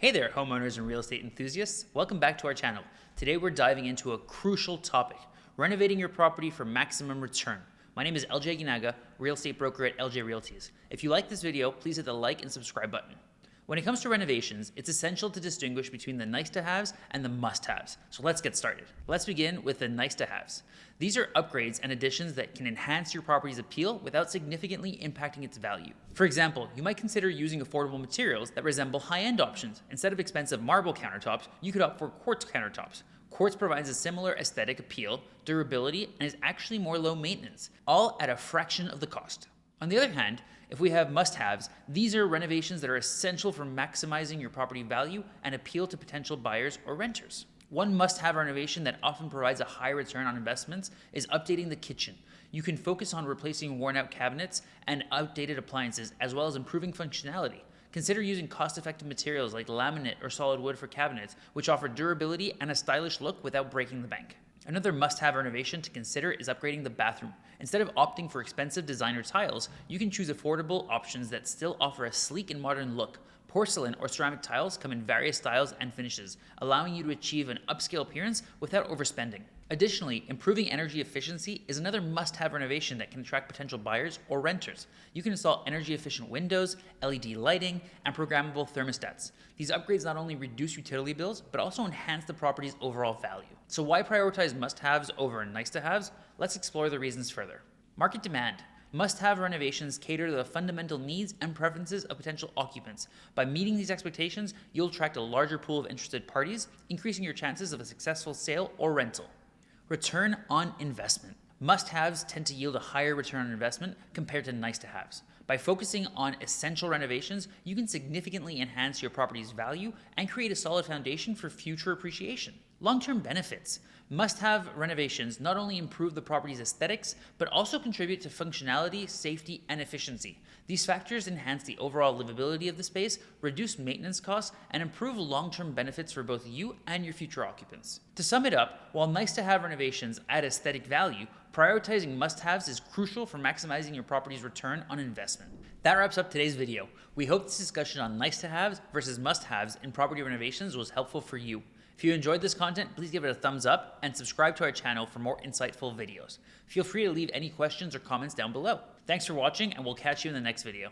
Hey there, homeowners and real estate enthusiasts. Welcome back to our channel. Today we're diving into a crucial topic, renovating your property for maximum return. My name is LJ Aguinaga, real estate broker at LJ Realties. If you like this video, please hit the like and subscribe button. When it comes to renovations, it's essential to distinguish between the nice-to-haves and the must-haves. So let's get started. Let's begin with the nice-to-haves. These are upgrades and additions that can enhance your property's appeal without significantly impacting its value. For example, you might consider using affordable materials that resemble high-end options. Instead of expensive marble countertops, you could opt for quartz countertops. Quartz provides a similar aesthetic appeal, durability, and is actually more low maintenance, all at a fraction of the cost. On the other hand, if we have must-haves, these are renovations that are essential for maximizing your property value and appeal to potential buyers or renters. One must-have renovation that often provides a high return on investments is updating the kitchen. You can focus on replacing worn-out cabinets and outdated appliances, as well as improving functionality. Consider using cost-effective materials like laminate or solid wood for cabinets, which offer durability and a stylish look without breaking the bank. Another must-have renovation to consider is upgrading the bathroom. Instead of opting for expensive designer tiles, you can choose affordable options that still offer a sleek and modern look. Porcelain or ceramic tiles come in various styles and finishes, allowing you to achieve an upscale appearance without overspending. Additionally, improving energy efficiency is another must-have renovation that can attract potential buyers or renters. You can install energy-efficient windows, LED lighting, and programmable thermostats. These upgrades not only reduce utility bills, but also enhance the property's overall value. So why prioritize must-haves over nice-to-haves? Let's explore the reasons further. Market demand. Must-have renovations cater to the fundamental needs and preferences of potential occupants. By meeting these expectations, you'll attract a larger pool of interested parties, increasing your chances of a successful sale or rental. Return on investment. Must-haves tend to yield a higher return on investment compared to nice-to-haves. By focusing on essential renovations, you can significantly enhance your property's value and create a solid foundation for future appreciation. Long-term benefits. Must-have renovations not only improve the property's aesthetics, but also contribute to functionality, safety, and efficiency. These factors enhance the overall livability of the space, reduce maintenance costs, and improve long-term benefits for both you and your future occupants. To sum it up, while nice-to-have renovations add aesthetic value, prioritizing must-haves is crucial for maximizing your property's return on investment. That wraps up today's video. We hope this discussion on nice-to-haves versus must-haves in property renovations was helpful for you. If you enjoyed this content, please give it a thumbs up and subscribe to our channel for more insightful videos. Feel free to leave any questions or comments down below. Thanks for watching, and we'll catch you in the next video.